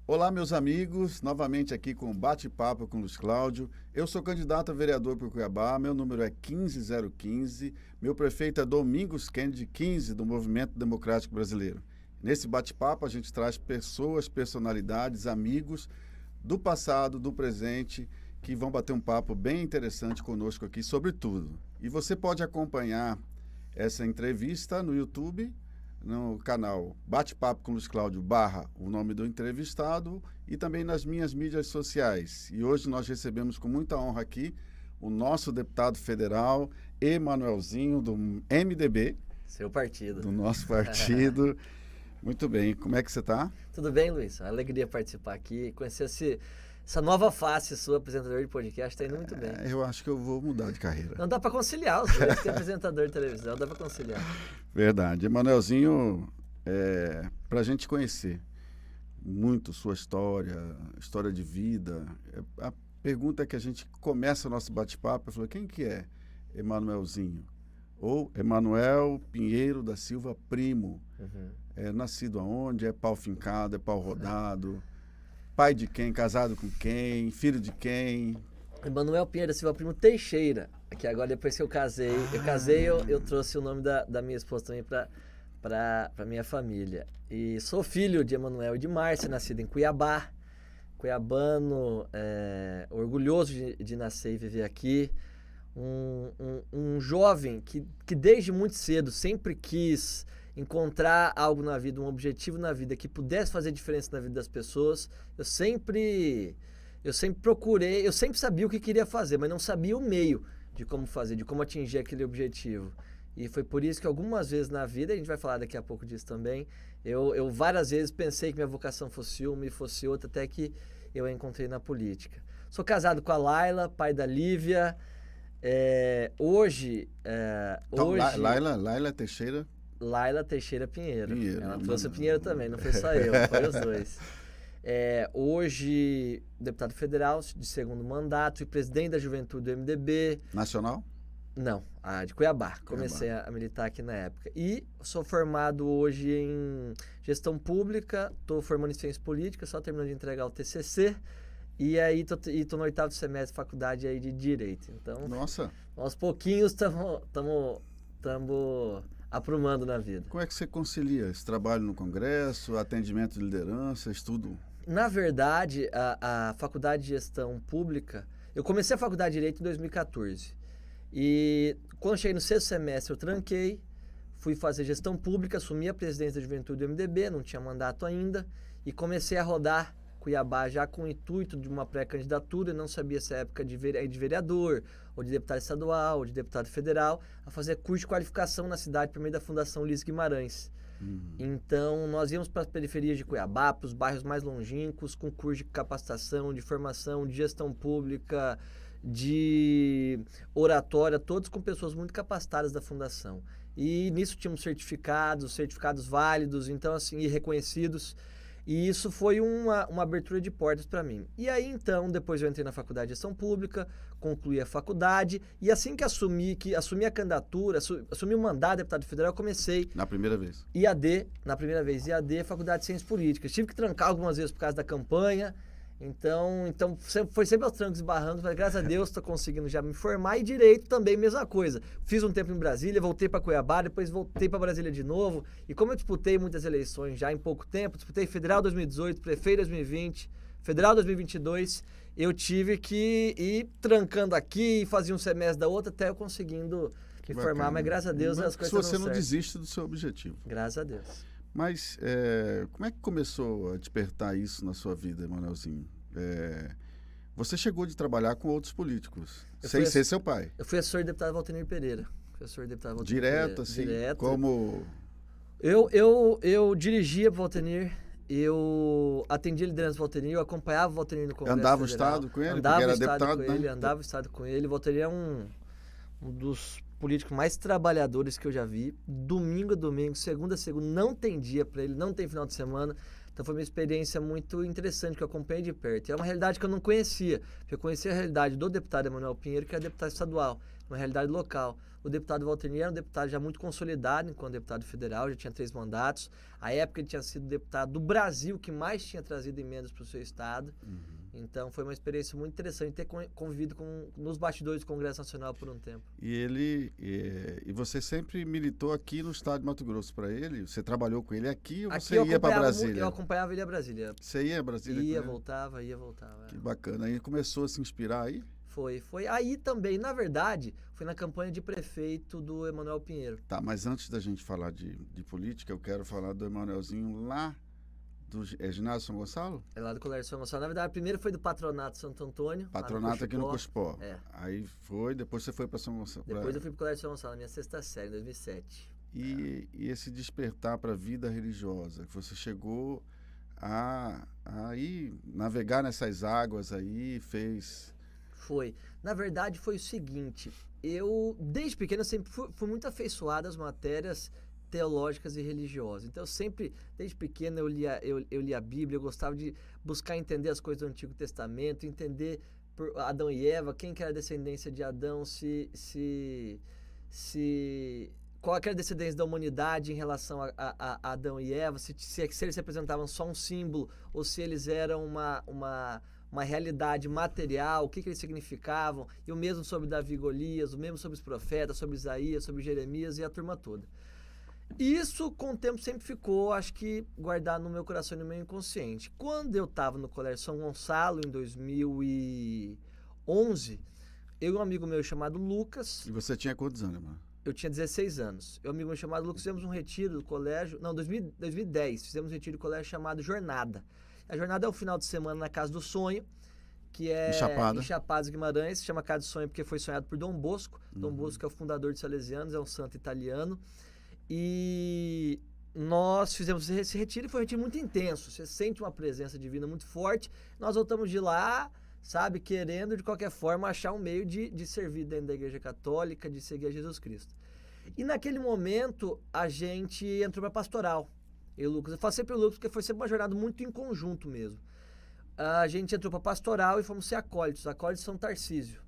Olá, meus amigos, novamente aqui com o Bate-Papo com Luiz Cláudio. Eu sou candidato a vereador por Cuiabá, meu número é 15015, meu prefeito é Domingos Kennedy 15, do Movimento Democrático Brasileiro. Nesse bate-papo a gente traz pessoas, personalidades, amigos do passado, do presente, que vão bater um papo bem interessante conosco aqui sobre tudo. E você pode acompanhar essa entrevista no YouTube, no canal Bate-Papo com Luiz Cláudio / o nome do entrevistado e também nas minhas mídias sociais. E hoje nós recebemos com muita honra aqui o nosso deputado federal, Emanuelzinho, do MDB. Seu partido. Do nosso partido. Muito bem. Como é que você está? Tudo bem, Luiz? Alegria participar aqui, conhecer essa nova face sua, apresentador de podcast, está indo muito bem. Eu acho que eu vou mudar de carreira. Não dá para conciliar os dois, ser apresentador de televisão, dá para conciliar. Verdade. Emanuelzinho, para a gente conhecer muito sua história de vida, a pergunta que a gente começa o nosso bate-papo, eu falei, quem que é Emanuelzinho? Ou Emanuel Pinheiro da Silva Primo. É nascido aonde? É pau fincado, é pau rodado? Pai de quem? Casado com quem? Filho de quem? Emanuel Pinheiro da Silva Primo Teixeira, que agora depois que eu casei, eu trouxe o nome da minha esposa também para minha família. E sou filho de Emanuel e de Márcia, nascido em Cuiabá, cuiabano, orgulhoso de nascer e viver aqui. Um jovem que desde muito cedo sempre quis encontrar algo na vida, um objetivo na vida que pudesse fazer diferença na vida das pessoas. Eu sempre procurei, eu sempre sabia o que queria fazer, mas não sabia o meio de como fazer, de como atingir aquele objetivo. E foi por isso que algumas vezes na vida, a gente vai falar daqui a pouco disso também, eu várias vezes pensei que minha vocação fosse uma e fosse outra, até que eu a encontrei na política. Sou casado com a Laila, pai da Lívia. Hoje... Laila Teixeira? Laila Teixeira Pinheiro. Ela trouxe o Pinheiro também, não foi só eu, foi os dois. Hoje, deputado federal de segundo mandato e presidente da juventude do MDB. Nacional? Não, de Cuiabá. Comecei a militar aqui na época. E sou formado hoje em gestão pública, estou formando em ciência política, só terminando de entregar o TCC. E aí tô no 8º semestre de faculdade aí de Direito. Então, nossa, aos pouquinhos estamos aprumando na vida. Como é que você concilia esse trabalho no Congresso, atendimento de liderança, estudo? Na verdade, a faculdade de gestão pública, eu comecei a faculdade de Direito em 2014. E quando cheguei no 6º semestre, eu tranquei, fui fazer gestão pública, assumi a presidência da juventude do MDB, não tinha mandato ainda, e comecei a rodar Cuiabá já com o intuito de uma pré-candidatura, não sabia se é época de vereador, ou de deputado estadual, ou de deputado federal, a fazer curso de qualificação na cidade por meio da Fundação Luiz Guimarães. Então, nós íamos para as periferias de Cuiabá, para os bairros mais longínquos, com curso de capacitação, de formação, de gestão pública, de oratória, todos com pessoas muito capacitadas da Fundação. E nisso tínhamos certificados válidos, então assim, e reconhecidos. E isso foi uma abertura de portas para mim. E aí, então, depois eu entrei na faculdade de gestão pública, concluí a faculdade, e assim que assumi a candidatura, assumi o mandato de deputado federal, eu comecei... Na primeira vez? Na primeira vez, IAD, Faculdade de Ciências Políticas. Tive que trancar algumas vezes por causa da campanha, então foi sempre aos trancos e barrancos, mas graças a Deus estou conseguindo já me formar. E Direito também, mesma coisa. Fiz um tempo em Brasília, voltei para Cuiabá, depois voltei para Brasília de novo. E como eu disputei muitas eleições já em pouco tempo, disputei Federal 2018, Prefeito 2020, Federal 2022, eu tive que ir trancando aqui e fazia um semestre da outra até eu conseguindo me formar. Mas graças a Deus as coisas você não desiste do seu objetivo. Graças a Deus. Mas como é que começou a despertar isso na sua vida, Emanuelzinho? Você chegou de trabalhar com outros políticos, sem ser seu pai. Eu fui assessor de deputado Valtenir Pereira. Direto, assim? Direto. Como... Eu dirigia para o Valtenir, eu atendia a liderança do Valtenir, eu acompanhava o Valtenir no Congresso Andava Federal. o Estado com ele? Andava o Estado com ele. O Valtenir é um dos políticos mais trabalhadores que eu já vi. Domingo a domingo, segunda a segunda, não tem dia para ele, não tem final de semana. Então foi uma experiência muito interessante que eu acompanhei de perto. E é uma realidade que eu não conhecia. Eu conhecia a realidade do deputado Emanuel Pinheiro, que é deputado estadual, uma realidade local. O deputado Walter Nier era um deputado já muito consolidado enquanto deputado federal, já tinha 3 mandatos. À época ele tinha sido deputado do Brasil que mais tinha trazido emendas para o seu estado. Então foi uma experiência muito interessante ter convivido nos bastidores do Congresso Nacional por um tempo. E você sempre militou aqui no estado de Mato Grosso para ele? Você trabalhou com ele aqui ou Aqui você ia para Brasília? Eu acompanhava ele a Brasília. Você ia a Brasília? Ia, voltava. Que bacana. Aí começou a se inspirar aí? Foi aí também, na verdade, foi na campanha de prefeito do Emanuel Pinheiro. Tá, mas antes da gente falar de política, eu quero falar do Emanuelzinho lá do ginásio São Gonçalo? É lá do Colégio São Gonçalo. Na verdade, primeiro foi do Patronato Santo Antônio. Patronato aqui no Cospó. É. Aí foi, depois você foi para São Gonçalo. Depois eu fui para o Colégio São Gonçalo, na minha 6ª série, em 2007. E esse despertar para a vida religiosa, que você chegou a ir navegar nessas águas aí, fez... Foi. Na verdade, foi o seguinte, eu, desde pequeno, eu sempre fui muito afeiçoado às matérias teológicas e religiosas. Então, eu sempre, desde pequeno, eu lia a Bíblia, eu gostava de buscar entender as coisas do Antigo Testamento, entender por Adão e Eva, quem que era a descendência de Adão, qual era a descendência da humanidade em relação a Adão e Eva, se eles representavam só um símbolo ou se eles eram uma realidade material, o que eles significavam, e o mesmo sobre Davi e Golias, o mesmo sobre os profetas, sobre Isaías, sobre Jeremias e a turma toda. Isso, com o tempo, sempre ficou, acho que, guardado no meu coração e no meu inconsciente. Quando eu estava no Colégio São Gonçalo, em 2011, eu e um amigo meu chamado Lucas... E você tinha quantos anos, mano? Eu tinha 16 anos. Eu e um amigo meu chamado Lucas fizemos um retiro do colégio... Não, 2010, fizemos um retiro do colégio chamado Jornada. A jornada é um final de semana na Casa do Sonho, que é em Chapada Guimarães, se chama Casa do Sonho porque foi sonhado por Dom Bosco. Dom Bosco é o fundador dos Salesianos, é um santo italiano. E nós fizemos esse retiro e foi um retiro muito intenso. Você sente uma presença divina muito forte. Nós voltamos de lá, sabe, querendo de qualquer forma achar um meio de servir dentro da Igreja Católica, de seguir a Jesus Cristo. E naquele momento a gente entrou para pastoral. Eu falo sempre o Lucas porque foi sempre uma jornada muito em conjunto mesmo. A gente entrou para pastoral e fomos ser acólitos de São Tarcísio.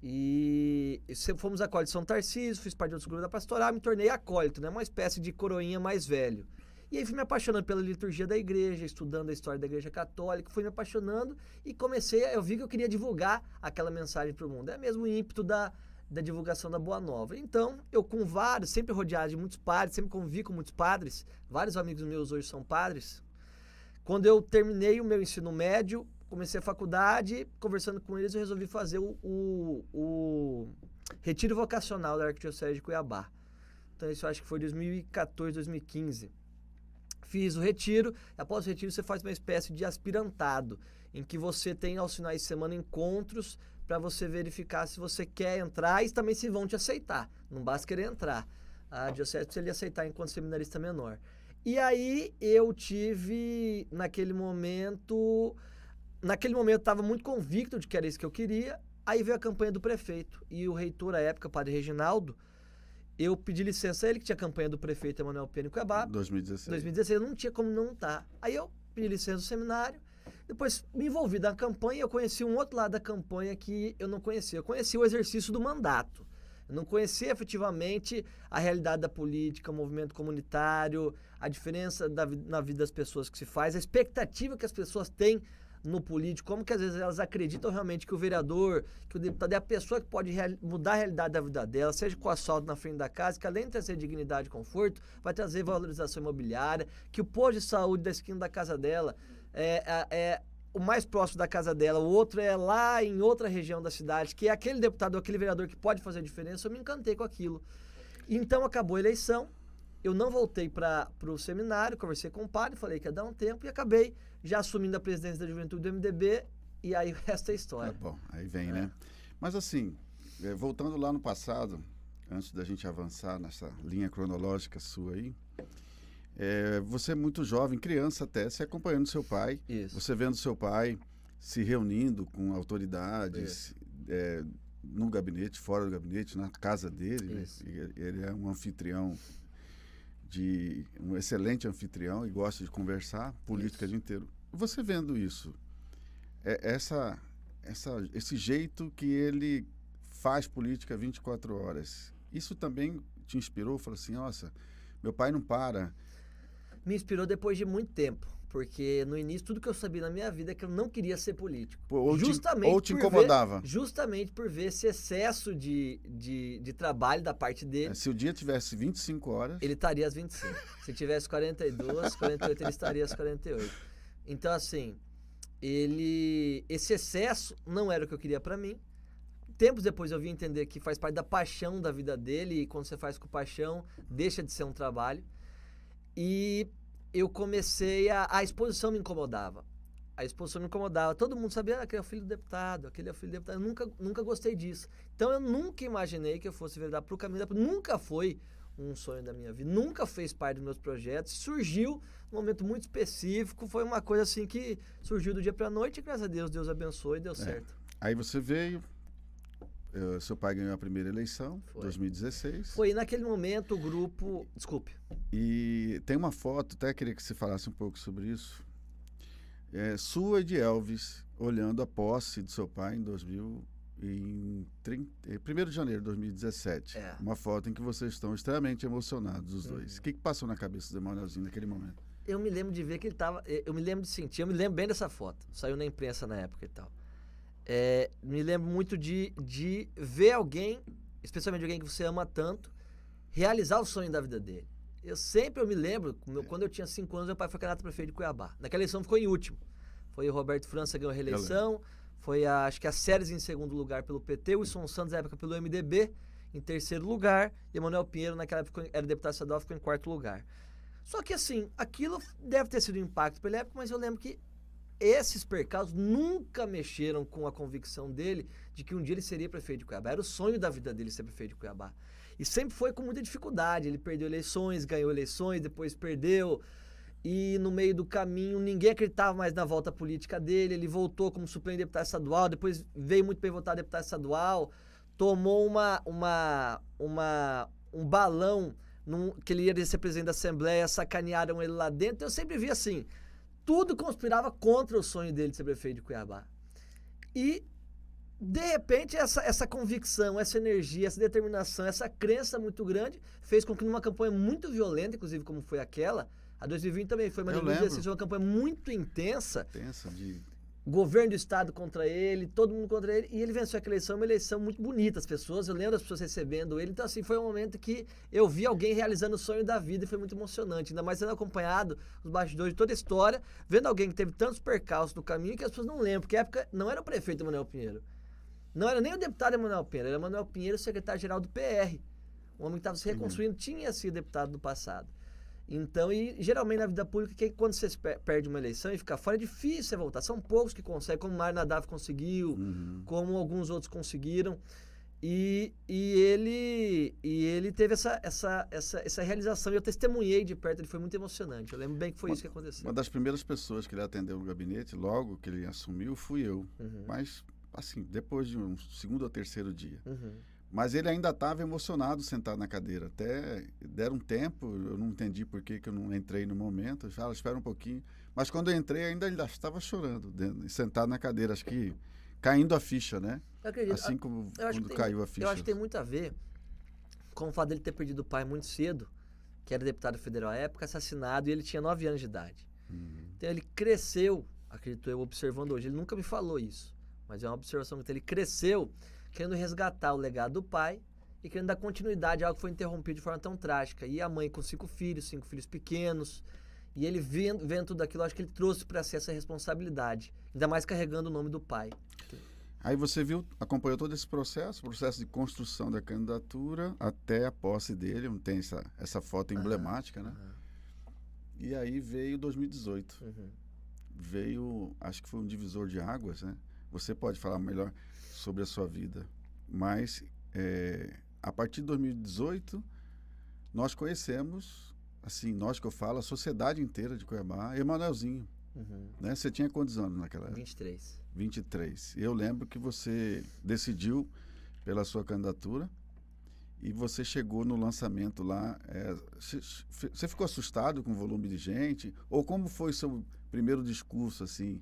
E fomos acólitos de São Tarcísio, fiz parte do grupo da pastoral, me tornei acólito, né? Uma espécie de coroinha mais velho. E aí fui me apaixonando pela liturgia da igreja, estudando a história da Igreja Católica, fui me apaixonando e eu vi que eu queria divulgar aquela mensagem para o mundo. É mesmo o ímpeto da divulgação da Boa Nova. Então, eu com sempre rodeado de muitos padres, sempre convivi com muitos padres, vários amigos meus hoje são padres. Quando eu terminei o meu ensino médio, comecei a faculdade, conversando com eles, eu resolvi fazer o retiro vocacional da Arquidiocese de Cuiabá. Então, isso eu acho que foi 2014, 2015. Fiz o retiro, após o retiro você faz uma espécie de aspirantado, em que você tem aos finais de semana encontros para você verificar se você quer entrar e também se vão te aceitar. Não basta querer entrar. A diocese precisa lhe aceitar enquanto seminarista menor. E aí eu tive, naquele momento eu estava muito convicto de que era isso que eu queria. Aí veio a campanha do prefeito e o reitor à época, o padre Reginaldo, eu pedi licença a ele, que tinha a campanha do prefeito Emanuel Pinheiro em Cuiabá. 2016, eu não tinha como não estar. Aí eu pedi licença do seminário, depois me envolvi na campanha e eu conheci um outro lado da campanha que eu não conhecia. Eu conheci o exercício do mandato. Eu não conhecia efetivamente a realidade da política, o movimento comunitário, a diferença na vida das pessoas que se faz, a expectativa que as pessoas têm no político, como que às vezes elas acreditam realmente que o vereador, que o deputado é a pessoa que pode mudar a realidade da vida dela, seja com o asfalto na frente da casa, que além de trazer dignidade e conforto, vai trazer valorização imobiliária, que o posto de saúde da esquina da casa dela é o mais próximo da casa dela, o outro é lá em outra região da cidade, que é aquele deputado ou aquele vereador que pode fazer a diferença. Eu me encantei com aquilo. Então acabou a eleição, eu não voltei para o seminário, conversei com o padre, falei que ia dar um tempo e acabei já assumindo a presidência da juventude do MDB e aí o resto é história. Bom, aí vem, né? Mas assim, voltando lá no passado, antes da gente avançar nessa linha cronológica sua aí, você é muito jovem, criança até, se acompanhando seu pai. Isso. Você vendo seu pai se reunindo com autoridades no gabinete, fora do gabinete, na casa dele. Isso. Ele é um anfitrião, um excelente anfitrião e gosta de conversar política o dia inteiro. Você vendo isso, esse jeito que ele faz política 24 horas, Isso também te inspirou? Falou assim, nossa, meu pai não para. Me inspirou depois de muito tempo. Porque no início, tudo que eu sabia na minha vida é que eu não queria ser político. Pô, ou justamente te incomodava. Justamente por ver esse excesso de trabalho da parte dele. Se o dia tivesse 25 horas... Ele estaria às 25. Se tivesse 42, 48, ele estaria às 48. Então, assim, esse excesso não era o que eu queria pra mim. Tempos depois eu vim entender que faz parte da paixão da vida dele. E quando você faz com paixão, deixa de ser um trabalho. E eu comecei a exposição me incomodava. A exposição me incomodava. Todo mundo sabia, aquele é o filho do deputado, aquele é o filho do deputado. Eu nunca gostei disso. Então eu nunca imaginei que eu fosse virar pro caminho da política. Nunca foi um sonho da minha vida. Nunca fez parte dos meus projetos. Surgiu num momento muito específico. Foi uma coisa assim que surgiu do dia pra noite e graças a Deus, Deus abençoe e deu certo. Aí você veio... seu pai ganhou a primeira eleição, em 2016. Foi naquele momento o grupo... Desculpe. E tem uma foto, até queria que você falasse um pouco sobre isso. Sua e de Elvis, olhando a posse do seu pai em 1 de janeiro de 2017. Uma foto em que vocês estão extremamente emocionados, os dois. O que passou na cabeça do Emanuelzinho naquele momento? Eu me lembro de ver que ele estava... Eu me lembro de sentir, eu me lembro bem dessa foto. Saiu na imprensa na época e tal. Me lembro muito de ver alguém, especialmente alguém que você ama tanto, realizar o sonho da vida dele. Eu me lembro, quando eu tinha 5 anos, meu pai foi candidato a prefeito de Cuiabá. Naquela eleição ficou em último. Foi o Roberto França ganhou a reeleição, foi acho que a Séries em segundo lugar pelo PT, o Wilson Santos na época pelo MDB em terceiro lugar, e Emanuel Pinheiro naquela época era deputado estadual, ficou em quarto lugar. Só que assim, aquilo deve ter sido um impacto pela época, mas eu lembro que esses percalços nunca mexeram com a convicção dele de que um dia ele seria prefeito de Cuiabá. Era o sonho da vida dele ser prefeito de Cuiabá. E sempre foi com muita dificuldade. Ele perdeu eleições, ganhou eleições, depois perdeu. E no meio do caminho, ninguém acreditava mais na volta política dele. Ele voltou como suplente de deputado estadual, depois veio muito bem votado deputado estadual, tomou um balão que ele ia ser presidente da Assembleia, sacanearam ele lá dentro. Então eu sempre vi assim... Tudo conspirava contra o sonho dele de ser prefeito de Cuiabá. E, de repente, essa convicção, essa energia, essa determinação, essa crença muito grande fez com que numa campanha muito violenta, inclusive como foi aquela, a 2020 também foi, mas em 2016 foi uma campanha muito intensa. Governo do estado contra ele, todo mundo contra ele, e ele venceu aquela eleição, uma eleição muito bonita, eu lembro das pessoas recebendo ele, então assim, foi um momento que eu vi alguém realizando o sonho da vida e foi muito emocionante, ainda mais sendo acompanhado os bastidores de toda a história, vendo alguém que teve tantos percalços no caminho que as pessoas não lembram, porque na época não era o prefeito Emanuel Pinheiro, não era nem o deputado Emanuel Pinheiro, era Emanuel Pinheiro, secretário-geral do PR, um homem que estava se reconstruindo, tinha sido deputado no passado. Então, e geralmente na vida pública, quando você perde uma eleição e fica fora, é difícil você voltar. São poucos que conseguem, como o Mário Nadav conseguiu, como alguns outros conseguiram. E ele teve essa realização. E eu testemunhei de perto, ele foi muito emocionante. Eu lembro bem que foi isso que aconteceu. Uma das primeiras pessoas que ele atendeu no gabinete, logo que ele assumiu, fui eu. Mas, assim, depois de um segundo ou terceiro dia. Mas ele ainda estava emocionado sentado na cadeira. Até deram um tempo, eu não entendi por que eu não entrei no momento. Eu falei, espera um pouquinho. Mas quando eu entrei, ainda ele estava chorando, sentado na cadeira. Acho que caindo a ficha, né? Eu acredito. Assim como quando caiu a ficha. Eu acho que tem muito a ver com o fato dele ter perdido o pai muito cedo, que era deputado federal à época, assassinado, e ele tinha 9 anos de idade. Então ele cresceu, acredito eu, observando hoje. Ele nunca me falou isso, mas é uma observação que ele cresceu querendo resgatar o legado do pai e querendo dar continuidade a algo que foi interrompido de forma tão trágica. E a mãe com 5 filhos pequenos, e ele vendo tudo aquilo, acho que ele trouxe para si essa responsabilidade, ainda mais carregando o nome do pai. Aí você acompanhou todo esse processo de construção da candidatura até a posse dele, onde tem essa foto emblemática, né? E aí veio 2018. Veio, acho que foi um divisor de águas, né? Você pode falar melhor sobre a sua vida, mas a partir de 2018 nós conhecemos, assim, nós que eu falo, a sociedade inteira de Cuiabá, Emanuelzinho, né? Você tinha quantos anos naquela época? 23. Eu lembro que você decidiu pela sua candidatura e você chegou no lançamento lá, você ficou assustado com o volume de gente? Ou como foi seu primeiro discurso, assim,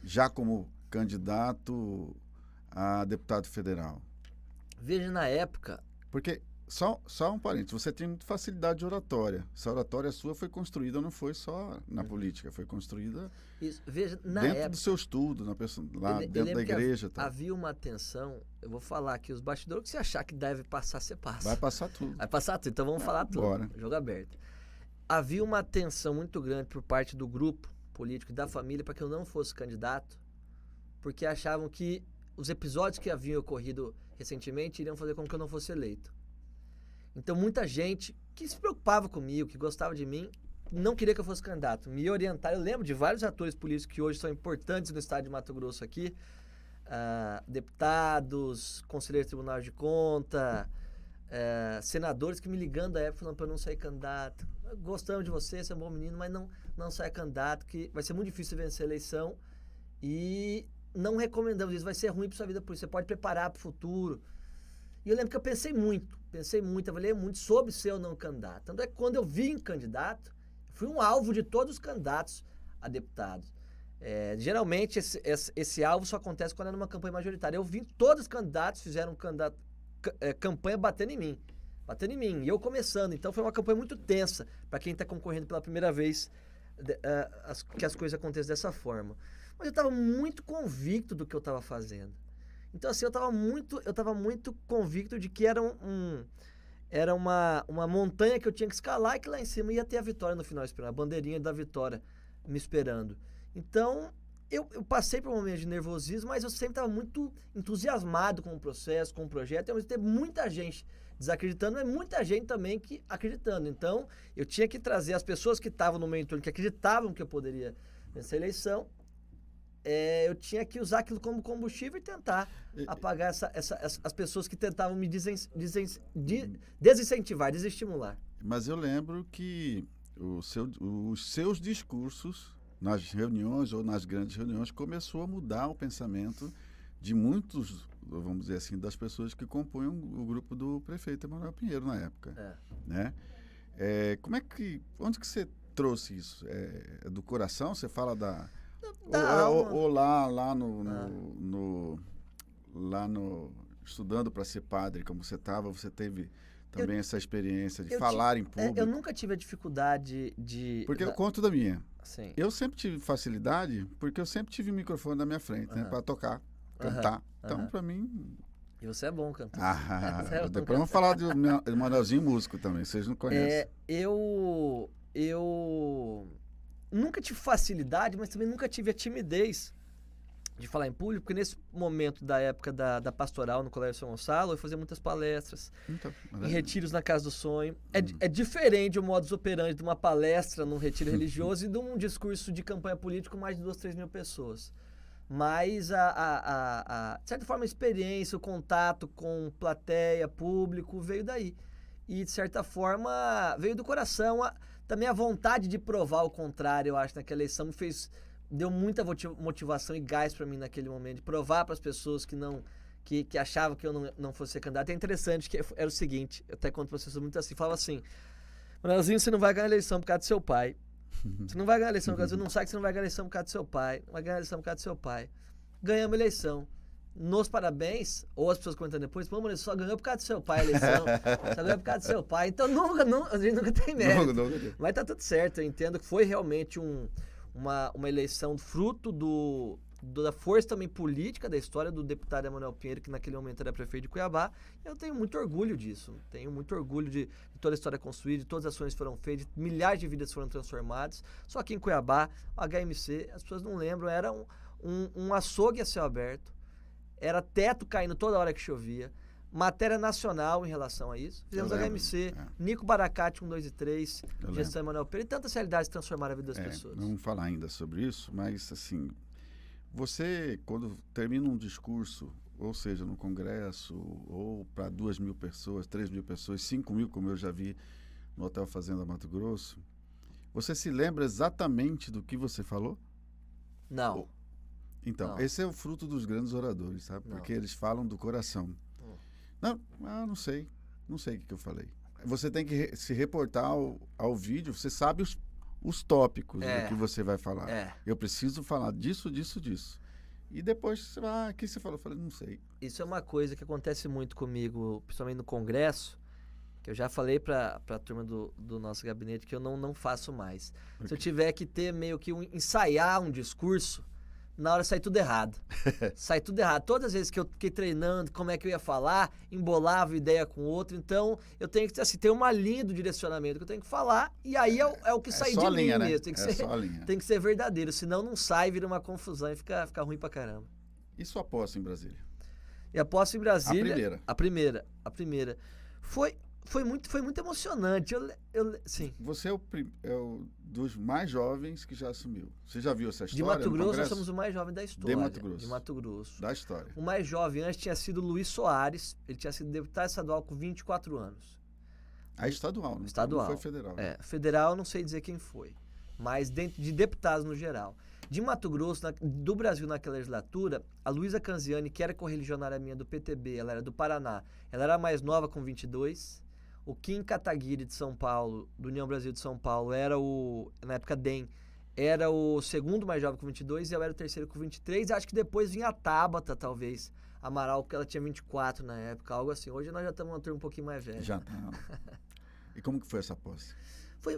já como candidato a deputado federal? Veja, na época... Porque Só um parênteses, você tem muita facilidade de oratória. Essa oratória sua foi construída, não foi só na política, foi construída Isso. Veja, na dentro época, do seu estudo, lá eu dentro da lembro que igreja. Tá? havia uma tensão, eu vou falar aqui, os bastidores que você achar que deve passar, você passa. Vai passar tudo. Vai passar tudo, então vamos falar tudo. Bora. Jogo aberto. Havia uma tensão muito grande por parte do grupo político e da família para que eu não fosse candidato, porque achavam que os episódios que haviam ocorrido recentemente iriam fazer com que eu não fosse eleito. Então muita gente que se preocupava comigo, que gostava de mim, não queria que eu fosse candidato. Me orientaram, eu lembro de vários atores políticos que hoje são importantes no estado de Mato Grosso aqui, deputados, conselheiros do Tribunal de Conta, senadores que me ligando à época falando para eu não sair candidato. Gostamos de você, você é um bom menino, mas não saia candidato, que vai ser muito difícil vencer a eleição e não recomendamos isso, vai ser ruim para sua vida política, você pode preparar para o futuro. E eu lembro que eu pensei muito, avaliei muito sobre ser ou não candidato. Tanto é que quando eu vim candidato, fui um alvo de todos os candidatos a deputados. Geralmente esse alvo só acontece quando é numa campanha majoritária. Eu vi todos os candidatos fizeram campanha batendo em mim, e eu começando. Então foi uma campanha muito tensa para quem está concorrendo pela primeira vez, que as coisas aconteçam dessa forma. Mas eu estava muito convicto do que eu estava fazendo. Então, assim, eu estava muito convicto de que era uma montanha que eu tinha que escalar e que lá em cima ia ter a vitória no final, esperando, a bandeirinha da vitória me esperando. Então, eu passei por um momento de nervosismo, mas eu sempre estava muito entusiasmado com o processo, com o projeto, e ao mesmo tempo muita gente desacreditando, mas muita gente também que acreditando. Então, eu tinha que trazer as pessoas que estavam no meu entorno, que acreditavam que eu poderia vencer a eleição, eu tinha que usar aquilo como combustível e tentar apagar as pessoas que tentavam me desincentivar, desestimular. Mas eu lembro que os seus discursos nas reuniões ou nas grandes reuniões começou a mudar o pensamento de muitos, vamos dizer assim, das pessoas que compunham o grupo do prefeito Emanuel Pinheiro na época. Né? Onde que você trouxe isso? É do coração? Você fala ou lá no estudando para ser padre, como você estava, você teve também essa experiência de falar em público? Eu nunca tive a dificuldade de... Porque eu conto da minha. Sim. Eu sempre tive facilidade, porque eu sempre tive o microfone na minha frente, né, para tocar, cantar. Então, para mim... E você é bom cantor. Depois vamos falar do Manuelzinho músico também, vocês não conhecem. Eu nunca tive facilidade, mas também nunca tive a timidez de falar em público, porque nesse momento da época da pastoral no Colégio São Gonçalo, eu fazia muitas palestras, em retiros na Casa do Sonho. É diferente o modus operandi de uma palestra num retiro religioso e de um discurso de campanha política com mais de 2, 3 mil pessoas. Mas, de certa forma, a experiência, o contato com plateia, público, veio daí. E, de certa forma, veio do coração. Também a vontade de provar o contrário, eu acho, naquela eleição deu muita motivação e gás para mim naquele momento, de provar para as pessoas que achavam que eu não fosse ser candidato. É interessante que era o seguinte, eu até conto para as pessoas muito assim, falava assim: Manuelzinho, você não vai ganhar a eleição por causa do seu pai. Você não vai ganhar a eleição por causa do seu pai. Não sabe que você não vai ganhar a eleição por causa do seu pai. Não vai ganhar a eleição por causa do seu pai. Ganhamos a eleição. Nos parabéns, ou as pessoas comentando depois, Manuel, só ganhou por causa do seu pai a eleição. Só ganhou por causa do seu pai. Então a gente nunca tem mérito. Não. Mas tá tudo certo, eu entendo que foi realmente uma eleição fruto da força também política da história do deputado Emanuel Pinheiro, que naquele momento era prefeito de Cuiabá. Eu tenho muito orgulho disso. Tenho muito orgulho de toda a história construída, de todas as ações que foram feitas, milhares de vidas foram transformadas. Só aqui em Cuiabá, o HMC, as pessoas não lembram, era um açougue a céu aberto. Era teto caindo toda hora que chovia. Matéria nacional em relação a isso. Fizemos HMC, Nico Baracate 1, 2 e 3, gestão Emanuel Pinheiro, e tantas realidades que transformaram a vida das pessoas. Não vamos falar ainda sobre isso, mas assim, você, quando termina um discurso, ou seja, no Congresso, ou para 2 mil pessoas, 3 mil pessoas, 5 mil, como eu já vi no Hotel Fazenda Mato Grosso, você se lembra exatamente do que você falou? Não. Então, esse é o fruto dos grandes oradores, sabe? Porque eles falam do coração. Não sei o que eu falei. Você tem que se reportar ao vídeo, você sabe os tópicos do que você vai falar. Eu preciso falar disso. E depois, o que você falou? Eu falei, não sei. Isso é uma coisa que acontece muito comigo, principalmente no Congresso, que eu já falei para a turma do nosso gabinete que eu não faço mais. Se eu tiver que ter meio que ensaiar um discurso, na hora sai tudo errado. Sai tudo errado. Todas as vezes que eu fiquei treinando como é que eu ia falar, embolava ideia com o outro. Então, eu tenho que assim, ter uma linha do direcionamento que eu tenho que falar, e aí é o que sai de linha, mim né? mesmo. Tem que ser verdadeiro, senão não sai, vira uma confusão e fica ruim pra caramba. E sua posse em Brasília? E a posse em Brasília... A primeira. Foi muito emocionante. Sim. Você é o dos mais jovens que já assumiu. Você já viu essa história? De Mato Grosso, nós somos o mais jovem da história. De Mato Grosso. Da história. O mais jovem antes tinha sido Luiz Soares. Ele tinha sido deputado estadual com 24 anos. Estadual, né? Estadual. Não foi federal. Federal, não sei dizer quem foi. Mas dentro de deputados no geral. De Mato Grosso, do Brasil naquela legislatura, a Luísa Canziani, que era correligionária minha do PTB, ela era do Paraná, ela era a mais nova com 22. O Kim Kataguiri de São Paulo, do União Brasil de São Paulo, na época DEM, era o segundo mais jovem com 22 e eu era o terceiro com 23. Acho que depois vinha a Tabata, talvez, Amaral, porque ela tinha 24 na época, algo assim. Hoje nós já estamos uma turma um pouquinho mais velha. Já não. E como que foi essa posse?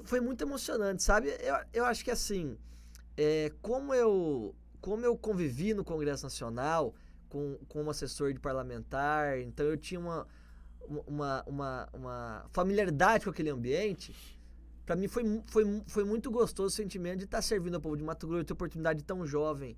Foi muito emocionante, sabe? Eu acho que assim, como eu convivi no Congresso Nacional como assessor de parlamentar, então eu tinha uma familiaridade com aquele ambiente. Para mim foi muito gostoso o sentimento de estar servindo ao povo de Mato Grosso, ter a oportunidade de tão jovem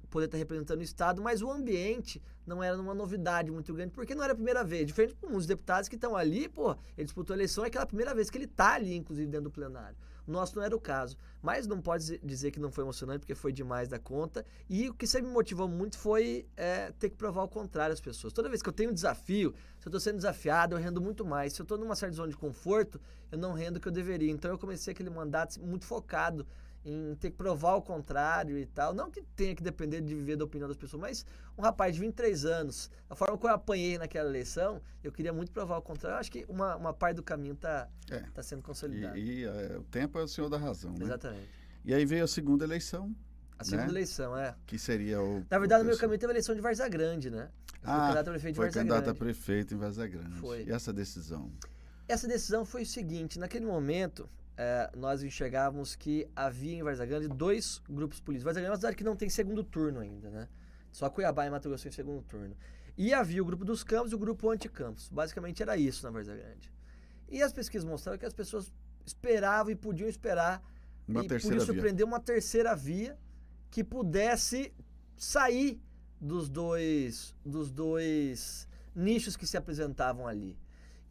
poder estar representando o Estado, mas o ambiente não era uma novidade muito grande, porque não era a primeira vez. Diferente de muitos deputados que estão ali, ele disputou a eleição, é aquela primeira vez que ele está ali, inclusive, dentro do plenário. O nosso não era o caso. Mas não pode dizer que não foi emocionante, porque foi demais da conta. E o que sempre me motivou muito foi ter que provar o contrário às pessoas. Toda vez que eu tenho um desafio, se eu estou sendo desafiado, eu rendo muito mais. Se eu estou numa certa zona de conforto, eu não rendo o que eu deveria. Então eu comecei aquele mandato muito focado em ter que provar o contrário e tal. Não que tenha que depender de viver da opinião das pessoas, mas um rapaz de 23 anos, a forma como eu apanhei naquela eleição, eu queria muito provar o contrário. Eu acho que uma parte do caminho tá sendo consolidada. E o tempo é o senhor da razão, né? Exatamente. E aí veio a segunda eleição. A segunda eleição, Que seria Na verdade, no meu caminho teve a eleição de Várzea Grande, né? Eu fui candidato a prefeito de Várzea Grande. Foi candidato a prefeito em Várzea Grande. Foi. E essa decisão? Essa decisão foi o seguinte, naquele momento... nós enxergávamos que havia em Várzea Grande 2 grupos políticos. Várzea Grande é uma cidade que não tem segundo turno ainda, né? Só Cuiabá e Mato Grosso em segundo turno. E havia o grupo dos campos e o grupo anticampos. Basicamente era isso na Várzea Grande. E as pesquisas mostravam que as pessoas esperavam e podiam esperar por isso prender uma terceira via que pudesse sair dos dois nichos que se apresentavam ali.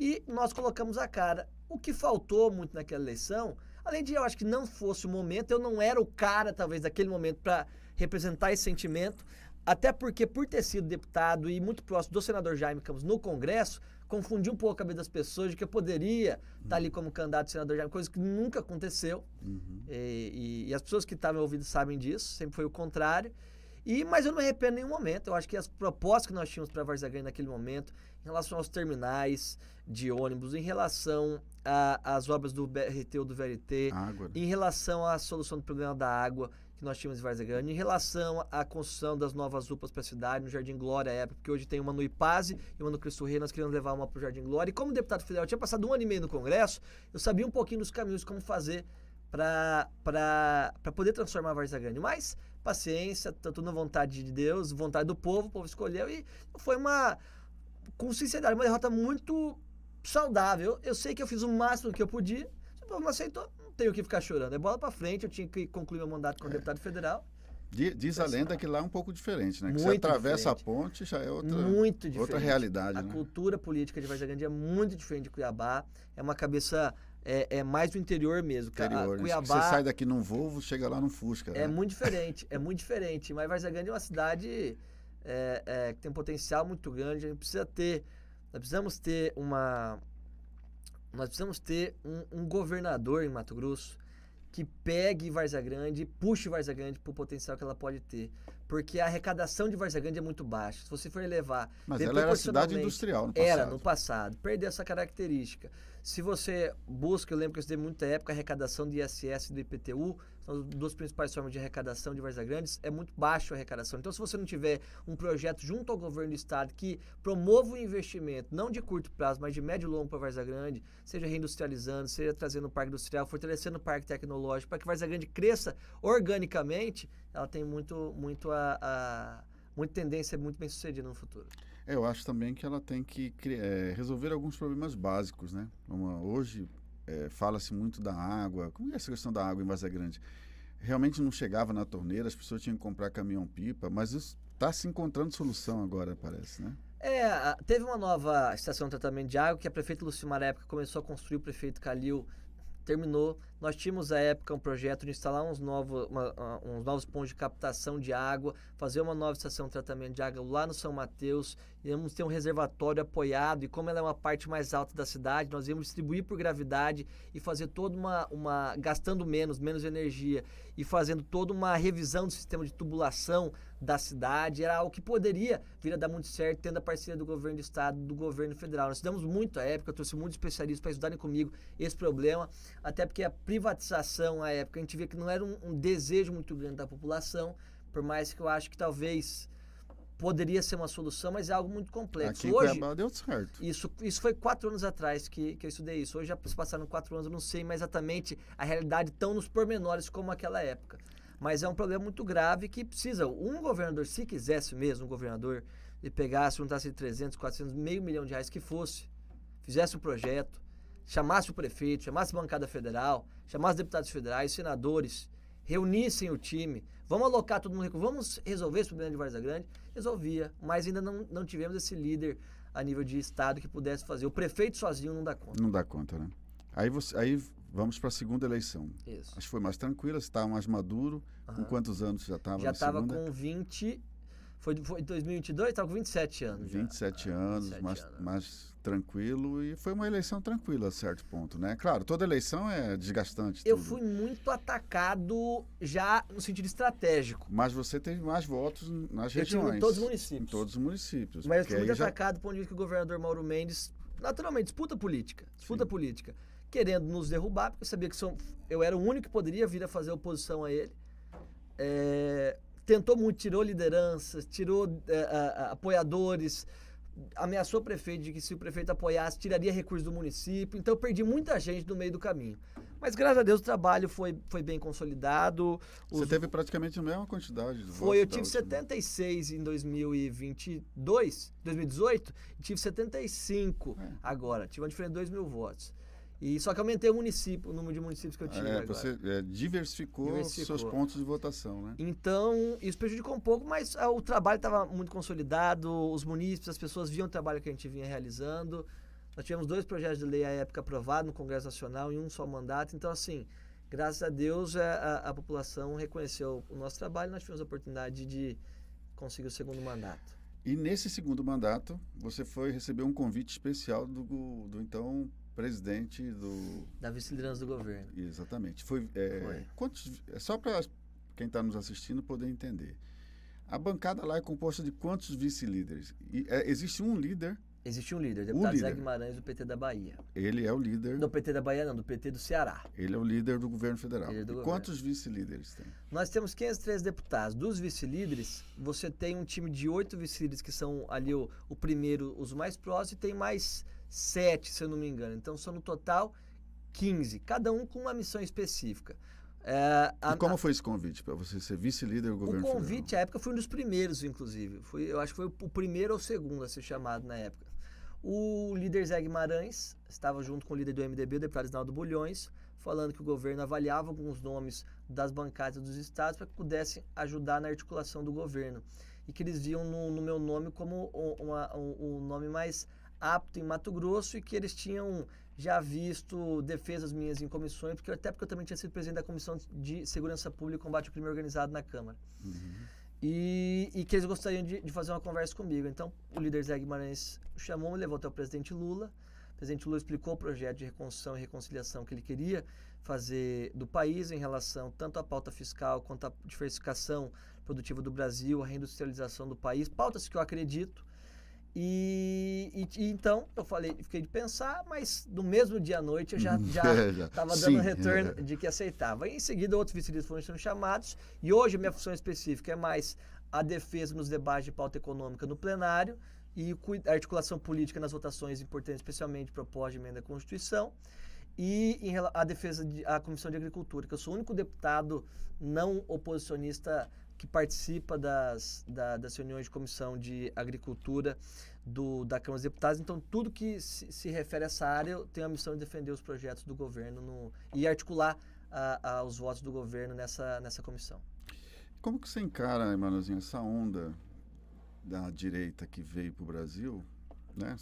E nós colocamos a cara. O que faltou muito naquela eleição, além de eu acho que não fosse o momento, eu não era o cara, talvez, daquele momento para representar esse sentimento, até porque, por ter sido deputado e muito próximo do senador Jaime Campos no Congresso, confundiu um pouco a cabeça das pessoas de que eu poderia estar ali como candidato do senador Jaime, coisa que nunca aconteceu. E as pessoas que estavam ouvindo sabem disso, sempre foi o contrário. Mas eu não me arrependo em nenhum momento. Eu acho que as propostas que nós tínhamos para Várzea Grande naquele momento, em relação aos terminais de ônibus, em relação às obras do BRT ou do VLT, em relação à solução do problema da água que nós tínhamos em Várzea Grande, em relação à construção das novas UPAs para a cidade, no Jardim Glória, porque hoje tem uma no Ipaze e uma no Cristo Rei, nós queríamos levar uma para o Jardim Glória. E como deputado federal, eu tinha passado 1 ano e meio no Congresso, eu sabia um pouquinho dos caminhos, como fazer para poder transformar a Várzea Grande. Mas paciência, tudo na vontade de Deus, vontade do povo, o povo escolheu e foi com sinceridade, uma derrota muito saudável. Eu sei que eu fiz o máximo que eu podia, se o povo não aceitou, não tenho que ficar chorando. É bola pra frente, eu tinha que concluir meu mandato como deputado federal. Diz a lenda que lá é um pouco diferente, né? Que você atravessa a ponte, já é outra realidade. A cultura política de Várzea Grande é muito diferente de Cuiabá, é uma cabeça... É mais do interior mesmo. Cuiabá, você sai daqui num Volvo, chega lá num Fusca. É muito diferente. Mas Várzea Grande é uma cidade que tem um potencial muito grande. Nós precisamos ter um governador em Mato Grosso que pegue Várzea Grande e puxe Várzea Grande para o potencial que ela pode ter. porque a arrecadação de Várzea Grande é muito baixa. Se você for levar... Mas ela era cidade industrial no passado. Era, no passado. Perdeu essa característica. Se você busca, eu lembro que eu estudei muita época, a arrecadação do ISS e do IPTU, são as duas principais formas de arrecadação de Várzea Grande, é muito baixa a arrecadação. Então, se você não tiver um projeto junto ao governo do estado que promova o investimento, não de curto prazo, mas de médio e longo para Várzea Grande, seja reindustrializando, seja trazendo o parque industrial, fortalecendo o parque tecnológico, para que Várzea Grande cresça organicamente, ela tem muita tendência, muito bem sucedida no futuro. Eu acho também que ela tem que resolver alguns problemas básicos, né? Hoje fala-se muito da água. Como é essa questão da água em Várzea Grande? Realmente não chegava na torneira, as pessoas tinham que comprar caminhão-pipa, mas isso está se encontrando solução agora, parece, né? Teve uma nova estação de tratamento de água que a prefeita Lucimar, à época, começou a construir, o prefeito Calil terminou. Nós tínhamos, à época, um projeto de instalar uns novos pontos de captação de água, fazer uma nova estação de tratamento de água lá no São Mateus, íamos ter um reservatório apoiado, e como ela é uma parte mais alta da cidade, nós íamos distribuir por gravidade e fazer toda gastando menos energia, e fazendo toda uma revisão do sistema de tubulação da cidade. Era algo que poderia vir a dar muito certo, tendo a parceria do governo do estado, do governo federal. Nós estudamos muito à época, eu trouxe muitos especialistas para estudarem comigo esse problema, até porque a privatização à época, a gente via que não era um desejo muito grande da população, por mais que eu acho que talvez poderia ser uma solução, mas é algo muito complexo. Aqui em Cuiabá deu certo. Isso foi 4 anos atrás que eu estudei isso. Hoje já se passaram 4 anos, eu não sei mais exatamente a realidade tão nos pormenores como aquela época. Mas é um problema muito grave que precisa, um governador, se quisesse mesmo, um governador, e pegasse, juntasse 300, 400, R$500 milhão que fosse, fizesse um projeto, chamasse o prefeito, chamasse a bancada federal, chamasse deputados federais, senadores, reunissem o time, vamos alocar todo mundo, vamos resolver esse problema de Várzea Grande, resolvia, mas ainda não tivemos esse líder a nível de estado que pudesse fazer. O prefeito sozinho não dá conta. Não dá conta, né? Aí vamos para a segunda eleição. Isso. Acho que foi mais tranquila, você estava mais maduro. Com quantos anos já estava? Já estava com 20... Foi em 2022, estava com 27 anos. 27 anos, 27 mais tranquilo, e foi uma eleição tranquila a certo ponto, né? Claro, toda eleição é desgastante. Eu fui muito atacado já no sentido estratégico. Mas você teve mais votos nas regiões. Em todos os municípios. Em todos os municípios. Mas eu fui muito atacado do ponto de vista que o governador Mauro Mendes, naturalmente, disputa política, querendo nos derrubar, porque eu sabia que eu era o único que poderia vir a fazer oposição a ele. Tentou muito, tirou lideranças, tirou apoiadores, ameaçou o prefeito de que se o prefeito apoiasse, tiraria recursos do município. Então eu perdi muita gente no meio do caminho. Mas graças a Deus o trabalho foi bem consolidado. Você teve praticamente a mesma quantidade de votos? Eu tive 76 em 2018, e tive 75 agora. Tive uma diferença de 2.000 votos. Só que aumentei o número de municípios que eu tive agora. Você diversificou seus pontos de votação, né? Então, isso prejudicou um pouco, mas o trabalho estava muito consolidado, os munícipes, as pessoas viam o trabalho que a gente vinha realizando. Nós tivemos 2 projetos de lei à época aprovados no Congresso Nacional em um só mandato. Então, assim, graças a Deus, a população reconheceu o nosso trabalho e nós tivemos a oportunidade de conseguir o segundo mandato. E nesse segundo mandato, você recebeu um convite especial do então presidente da vice-liderança do governo. Exatamente. Foi. Só para quem está nos assistindo poder entender. A bancada lá é composta de quantos vice-líderes? Existe um líder? Existe um líder, deputado Zé Guimarães, do PT da Bahia. Ele é o líder... Do PT da Bahia não, do PT do Ceará. Ele é o líder do governo federal. Quantos vice-líderes tem? Nós temos 513 deputados. Dos vice-líderes, você tem um time de 8 vice-líderes que são ali o primeiro, os mais próximos, e tem mais 7, se eu não me engano. Então, são no total 15, cada um com uma missão específica. E como foi esse convite para você ser vice-líder do governo federal? O convite, à época, foi um dos primeiros, inclusive. Eu acho que foi o primeiro ou o segundo a ser chamado na época. O líder Zé Guimarães estava junto com o líder do MDB, o deputado Isnaldo Bulhões, falando que o governo avaliava alguns nomes das bancadas dos estados para que pudessem ajudar na articulação do governo. E que eles viam no meu nome como um nome mais apto em Mato Grosso, e que eles tinham já visto defesas minhas em comissões, porque eu também tinha sido presidente da Comissão de Segurança Pública e Combate ao Crime Organizado na Câmara. E que eles gostariam de fazer uma conversa comigo. Então, o líder Zé Guimarães chamou, me levou até o presidente Lula O presidente Lula explicou o projeto de reconstrução e reconciliação que ele queria fazer do país em relação tanto à pauta fiscal quanto à diversificação produtiva do Brasil, a reindustrialização do país, pautas que eu acredito. Então, eu fiquei de pensar, mas no mesmo dia à noite eu já estava dando retorno de que aceitava. Em seguida, outros vice-líderes foram sendo chamados, e hoje a minha função específica é mais a defesa nos debates de pauta econômica no plenário e a articulação política nas votações importantes, especialmente proposta de emenda à Constituição, e a defesa da Comissão de Agricultura, que eu sou o único deputado não oposicionista que participa das reuniões de Comissão de Agricultura da Câmara dos Deputados. Então, tudo que se refere a essa área, eu tenho a missão de defender os projetos do governo e articular os votos do governo nessa comissão. Como que você encara, Emanuelzinho, essa onda da direita que veio para o Brasil, né?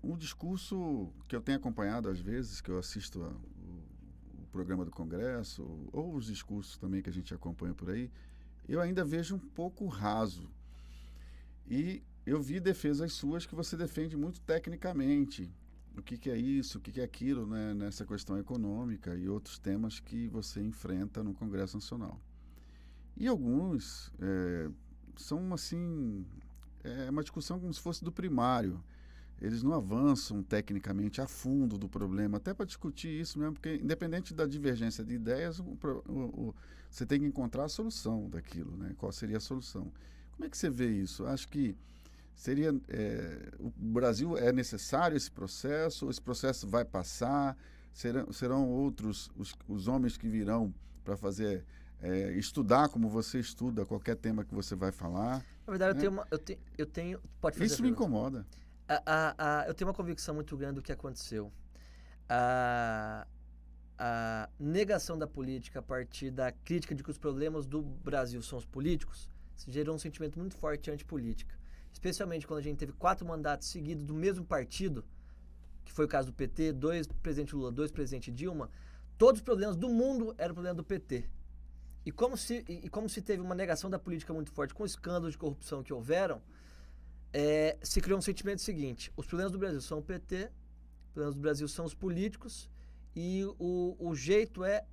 Um discurso que eu tenho acompanhado às vezes, que eu assisto o programa do Congresso, ou os discursos também que a gente acompanha por aí, eu ainda vejo um pouco raso. E eu vi defesas suas que você defende muito tecnicamente. O que é isso, o que é aquilo, né, nessa questão econômica e outros temas que você enfrenta no Congresso Nacional. E alguns são, assim, uma discussão como se fosse do primário. Eles não avançam tecnicamente a fundo do problema, até para discutir isso mesmo, porque independente da divergência de ideias, você tem que encontrar a solução daquilo, né? Qual seria a solução? Como é que você vê isso? Acho que seria... o Brasil é necessário esse processo vai passar, serão outros os homens que virão para fazer... estudar como você estuda qualquer tema que você vai falar. Na verdade, né? eu tenho... Pode fazer. Isso me incomoda. Eu tenho uma convicção muito grande do que aconteceu. A negação da política a partir da crítica de que os problemas do Brasil são os políticos gerou um sentimento muito forte antipolítica. Especialmente quando a gente teve 4 mandatos seguidos do mesmo partido, que foi o caso do PT, 2 presidente Lula, 2 presidente Dilma, todos os problemas do mundo eram o problema do PT. E como se teve uma negação da política muito forte com escândalos de corrupção que houveram, se criou um sentimento seguinte: os problemas do Brasil são o PT, os problemas do Brasil são os políticos, e o jeito é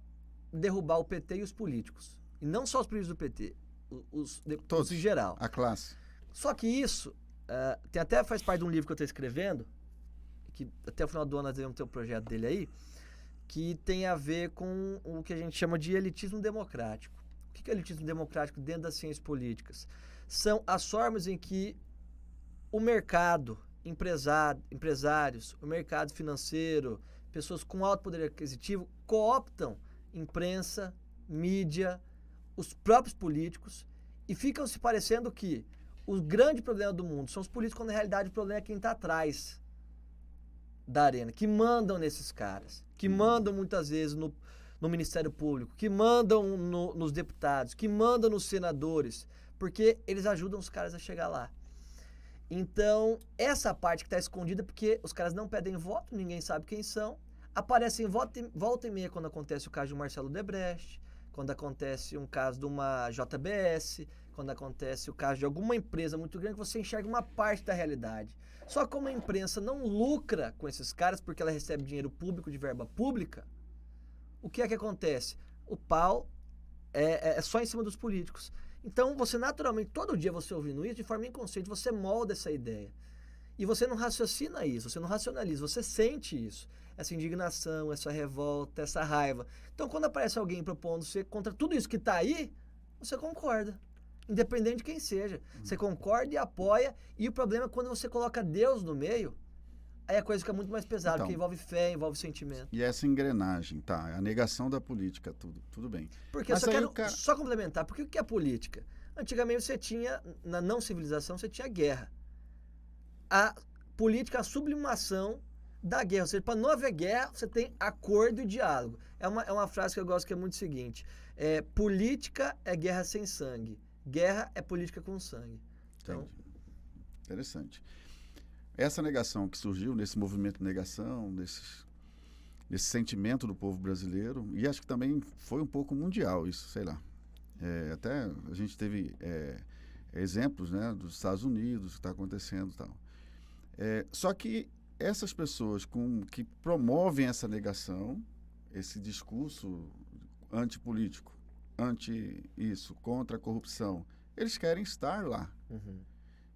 derrubar o PT e os políticos. E não só os políticos do PT, todos em geral. A classe. Só que isso até faz parte de um livro que eu estou escrevendo, que até o final do ano nós vamos ter um projeto dele aí, que tem a ver com o que a gente chama de elitismo democrático. O que é elitismo democrático dentro das ciências políticas? São as formas em que o mercado, empresários, o mercado financeiro, pessoas com alto poder aquisitivo, cooptam imprensa, mídia, os próprios políticos, e ficam se parecendo que o grande problema do mundo são os políticos, quando na realidade o problema é quem está atrás da arena, que mandam nesses caras, que mandam muitas vezes no Ministério Público, que mandam nos deputados, que mandam nos senadores, porque eles ajudam os caras a chegar lá. Então, essa parte que está escondida, porque os caras não pedem voto, ninguém sabe quem são, aparecem volta e meia quando acontece o caso de Marcelo Odebrecht, quando acontece um caso de uma JBS, quando acontece o caso de alguma empresa muito grande, você enxerga uma parte da realidade. Só que como a imprensa não lucra com esses caras, porque ela recebe dinheiro público de verba pública, o que acontece? O pau é só em cima dos políticos. Então, você naturalmente, todo dia você ouvindo isso, de forma inconsciente, você molda essa ideia. E você não raciocina isso, você não racionaliza, você sente isso. Essa indignação, essa revolta, essa raiva. Então, quando aparece alguém propondo-se contra tudo isso que está aí, você concorda. Independente de quem seja. Você concorda e apoia. E o problema é quando você coloca Deus no meio, aí a coisa fica muito mais pesada, então, porque envolve fé, envolve sentimento. E essa engrenagem, tá? A negação da política, tudo bem. Porque eu só quero só complementar, porque o que é política? Antigamente você tinha, na não civilização, você tinha guerra. A política, a sublimação da guerra. Ou seja, para não haver guerra, você tem acordo e diálogo. É uma frase que eu gosto que é muito seguinte: política é guerra sem sangue. Guerra é política com sangue. Então, interessante. Essa negação que surgiu nesse movimento de negação, desse sentimento do povo brasileiro, e acho que também foi um pouco mundial isso, sei lá. Até a gente teve exemplos, né, dos Estados Unidos, que está acontecendo e tal. Só que essas pessoas que promovem essa negação, esse discurso antipolítico, anti-isso, contra a corrupção, eles querem estar lá. Uhum.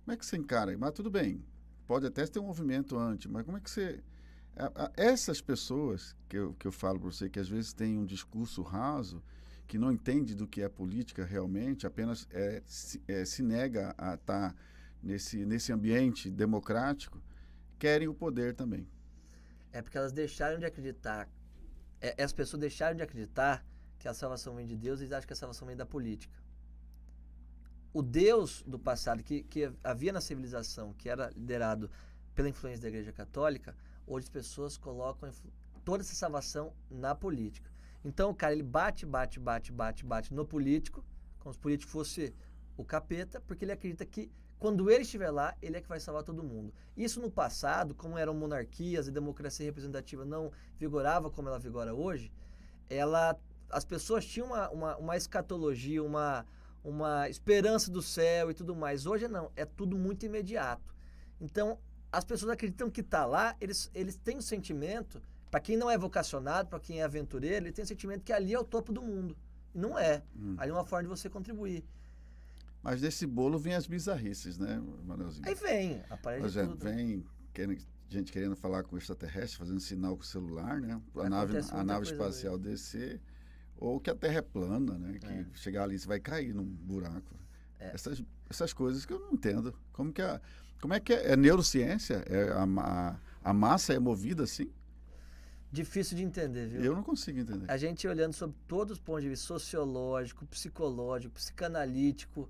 Como é que você encara? Mas tudo bem, pode até ter um movimento anti, mas como é que você... Essas pessoas que eu falo para você, que às vezes têm um discurso raso, que não entende do que é política realmente, apenas se nega a estar nesse ambiente democrático, querem o poder também. É porque elas deixaram de acreditar, as pessoas deixaram de acreditar que a salvação vem de Deus e eles acham que a salvação vem da política. O Deus do passado, que havia na civilização, que era liderado pela influência da Igreja Católica, hoje as pessoas colocam toda essa salvação na política. Então o cara, ele bate no político, como se o político fosse o capeta, porque ele acredita que quando ele estiver lá, ele é que vai salvar todo mundo. Isso no passado, como eram monarquias e democracia representativa não vigorava como ela vigora hoje, as pessoas tinham uma escatologia, uma esperança do céu e tudo mais. Hoje não, é tudo muito imediato. Então, as pessoas acreditam que está lá, eles têm o sentimento, para quem não é vocacionado, para quem é aventureiro, ele tem o sentimento que ali é o topo do mundo. E não é. Ali é uma forma de você contribuir. Mas desse bolo vem as bizarrices, né, Manuelzinho? Aí vem, aparece tudo. Vem gente querendo falar com o extraterrestre, fazendo sinal com o celular, né? A nave espacial descer. Ou que a Terra é plana, né? Que chegar ali você vai cair num buraco. Essas coisas que eu não entendo. Como é que é neurociência? A massa é movida assim? Difícil de entender, viu? Eu não consigo entender. A gente olhando sobre todos os pontos de vista, sociológico, psicológico, psicanalítico,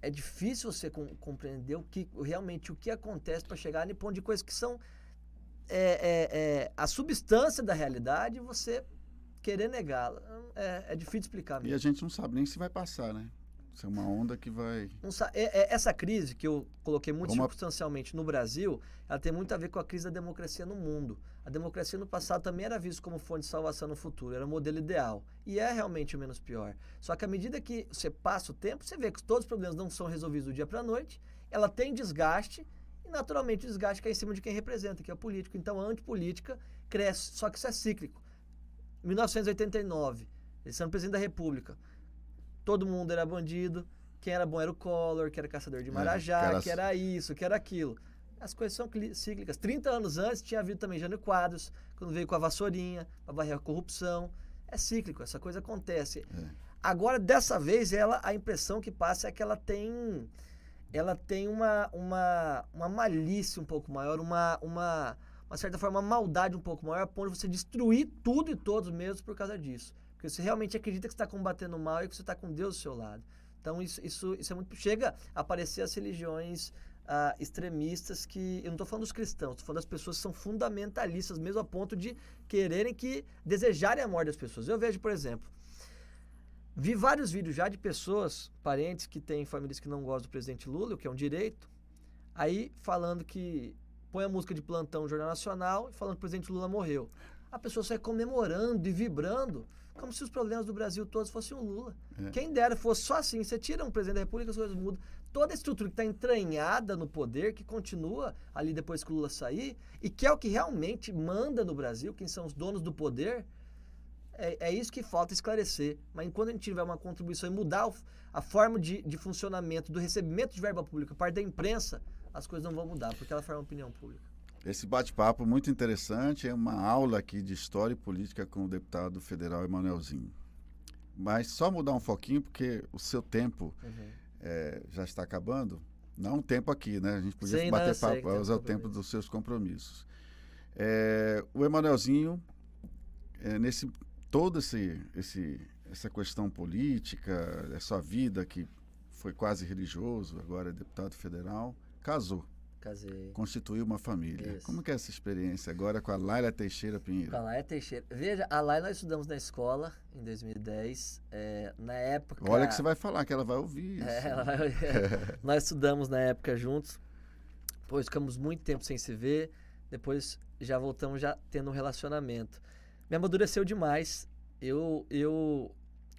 é difícil você compreender realmente o que acontece para chegar no ponto de coisas que são a substância da realidade e você querer negá-la. É difícil explicar mesmo. E a gente não sabe nem se vai passar, né? Isso é uma onda que vai... Essa crise que eu coloquei muito circunstancialmente no Brasil, ela tem muito a ver com a crise da democracia no mundo. A democracia no passado também era vista como fonte de salvação no futuro, era o modelo ideal. E é realmente o menos pior. Só que à medida que você passa o tempo, você vê que todos os problemas não são resolvidos do dia para a noite, ela tem desgaste, e naturalmente o desgaste cai em cima de quem representa, que é o político. Então a antipolítica cresce, só que isso é cíclico. 1989, ele sendo presidente da República, todo mundo era bandido, quem era bom era o Collor, que era caçador de Marajá, que era isso, que era aquilo. As coisas são cíclicas. 30 anos antes tinha havido também Jânio Quadros, quando veio com a vassourinha, para varrer a corrupção. É cíclico, essa coisa acontece. Agora, dessa vez, a impressão que passa é que ela tem uma malícia um pouco maior, uma certa forma, uma maldade um pouco maior, a ponto de você destruir tudo e todos mesmo por causa disso. Porque você realmente acredita que você está combatendo o mal e que você está com Deus do seu lado. Então, isso é muito... Chega a aparecer as religiões extremistas que... Eu não estou falando dos cristãos, estou falando das pessoas que são fundamentalistas, mesmo a ponto de desejarem a morte das pessoas. Eu vejo, por exemplo, vi vários vídeos já de pessoas, parentes que têm famílias que não gostam do presidente Lula, o que é um direito, aí falando que põe a música de plantão no Jornal Nacional e falando que o presidente Lula morreu. A pessoa sai comemorando e vibrando, como se os problemas do Brasil todos fossem o Lula. Quem dera fosse só assim, você tira um presidente da República, as coisas mudam. Toda a estrutura que está entranhada no poder, que continua ali depois que o Lula sair, e que é o que realmente manda no Brasil, quem são os donos do poder, é isso que falta esclarecer. Mas enquanto a gente tiver uma contribuição e mudar a forma de funcionamento do recebimento de verba pública, parte da imprensa, as coisas não vão mudar, porque ela forma opinião pública. Esse bate-papo muito interessante, é uma aula aqui de História e Política com o deputado federal Emanuelzinho. Mas só mudar um foquinho, porque o seu tempo já está acabando. Não o tempo aqui, né? A gente podia bater papo, usar o tempo dos seus compromissos. O Emanuelzinho, toda essa questão política, essa vida que foi quase religioso, agora é deputado federal, casou. Casei. Constituiu uma família. Isso. Como que é essa experiência agora com a Laila Teixeira Pinheiro? Com a Laila Teixeira. Veja, a Laila nós estudamos na escola em 2010. Na época... Olha que você vai falar, que ela vai ouvir isso. Ela vai ouvir. Nós estudamos na época juntos. Depois ficamos muito tempo sem se ver. Depois já voltamos tendo um relacionamento. Me amadureceu demais.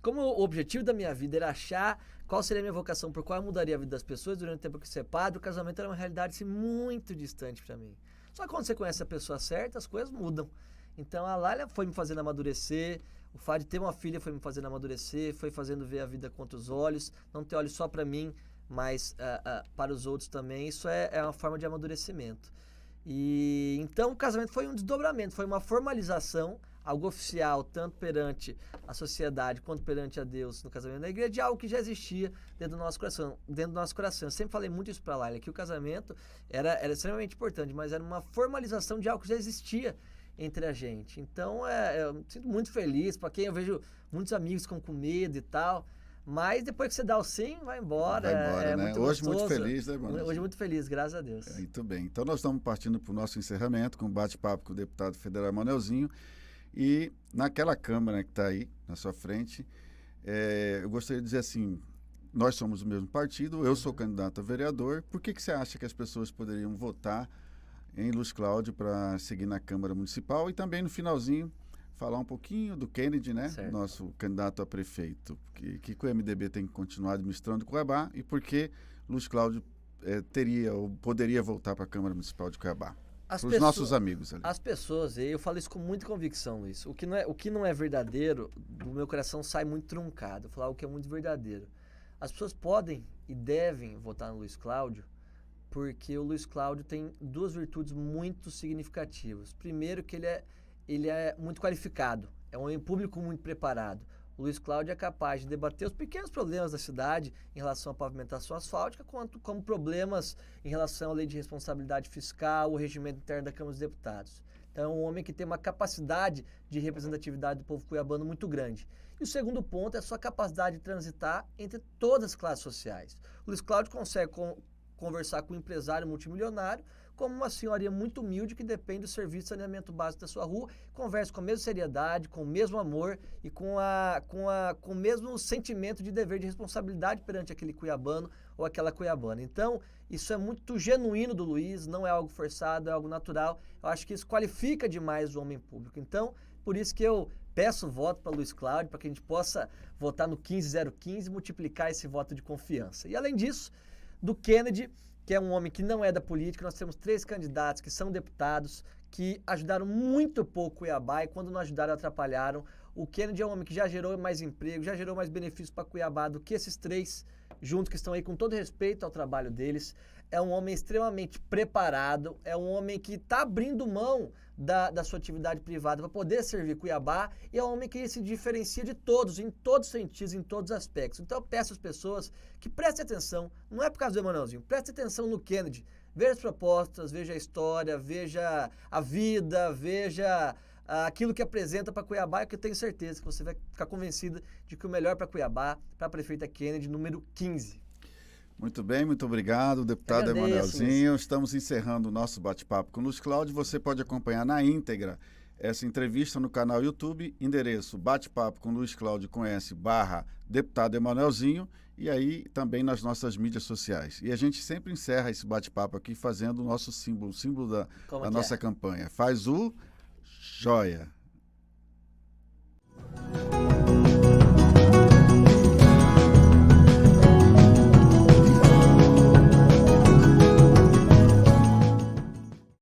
Como o objetivo da minha vida era achar qual seria a minha vocação, por qual eu mudaria a vida das pessoas durante o tempo que ser padre, o casamento era uma realidade assim, muito distante para mim. Só que quando você conhece a pessoa certa, as coisas mudam. Então a Lália foi me fazendo amadurecer, o fato de ter uma filha foi me fazendo amadurecer, foi fazendo ver a vida com outros olhos, não ter olhos só para mim, mas para os outros também. Isso é uma forma de amadurecimento. E então o casamento foi um desdobramento, foi uma formalização, algo oficial, tanto perante a sociedade quanto perante a Deus no casamento da igreja, de algo que já existia dentro do nosso coração. Eu sempre falei muito isso para a Lália, que o casamento era extremamente importante, mas era uma formalização de algo que já existia entre a gente. Então eu me sinto muito feliz, para quem eu vejo muitos amigos com medo e tal. Mas depois que você dá o sim, vai embora. Vai embora, né? Muito hoje gostoso. Muito feliz, né, mano? Hoje muito feliz, graças a Deus. Muito bem. Então nós estamos partindo para o nosso encerramento com um bate-papo com o deputado federal Emanuelzinho. E naquela câmara que está aí, na sua frente, eu gostaria de dizer assim, nós somos o mesmo partido, eu sou candidato a vereador. Por que você acha que as pessoas poderiam votar em Luiz Cláudio para seguir na Câmara Municipal? E também no finalzinho, falar um pouquinho do Kennedy, né? Certo. Nosso candidato a prefeito. Que o MDB tem que continuar administrando Cuiabá e por que Luiz Cláudio teria ou poderia voltar para a Câmara Municipal de Cuiabá? Para os nossos amigos ali. As pessoas, eu falo isso com muita convicção, Luiz. O que não é verdadeiro, do meu coração sai muito truncado. Eu falo algo que é muito verdadeiro. As pessoas podem e devem votar no Luiz Cláudio porque o Luiz Cláudio tem duas virtudes muito significativas. Primeiro, que ele é muito qualificado, é um homem público muito preparado. O Luiz Cláudio é capaz de debater os pequenos problemas da cidade em relação à pavimentação asfáltica, como problemas em relação à lei de responsabilidade fiscal, o regimento interno da Câmara dos Deputados. Então é um homem que tem uma capacidade de representatividade do povo cuiabano muito grande. E o segundo ponto é a sua capacidade de transitar entre todas as classes sociais. O Luiz Cláudio consegue conversar com um empresário multimilionário, como uma senhorinha muito humilde que depende do serviço de saneamento básico da sua rua, conversa com a mesma seriedade, com o mesmo amor e com o mesmo sentimento de dever de responsabilidade perante aquele cuiabano ou aquela cuiabana. Então, isso é muito genuíno do Luiz, não é algo forçado, é algo natural. Eu acho que isso qualifica demais o homem público. Então, por isso que eu peço voto para Luiz Cláudio, para que a gente possa votar no 15015 e multiplicar esse voto de confiança. E além disso, do Kennedy, que é um homem que não é da política, nós temos 3 candidatos que são deputados, que ajudaram muito pouco Cuiabá e quando não ajudaram, atrapalharam. O Kennedy é um homem que já gerou mais emprego, já gerou mais benefícios para Cuiabá do que esses 3 juntos que estão aí com todo respeito ao trabalho deles. É um homem extremamente preparado, é um homem que está abrindo mão da sua atividade privada para poder servir Cuiabá e é um homem que se diferencia de todos, em todos os sentidos, em todos os aspectos. Então eu peço às pessoas que prestem atenção, não é por causa do Emanuelzinho, prestem atenção no Kennedy, veja as propostas, veja a história, veja a vida, veja aquilo que apresenta para Cuiabá, que eu tenho certeza que você vai ficar convencido de que o melhor para Cuiabá, para a prefeita Kennedy, número 15. Muito bem, muito obrigado, deputado Emanuelzinho. Estamos encerrando o nosso bate-papo com o Luiz Cláudio. Você pode acompanhar na íntegra essa entrevista no canal YouTube, endereço bate-papo com Luiz Cláudio com S /deputado Emanuelzinho e aí também nas nossas mídias sociais. E a gente sempre encerra esse bate-papo aqui fazendo o nosso símbolo, o símbolo da nossa campanha. Faz o joia.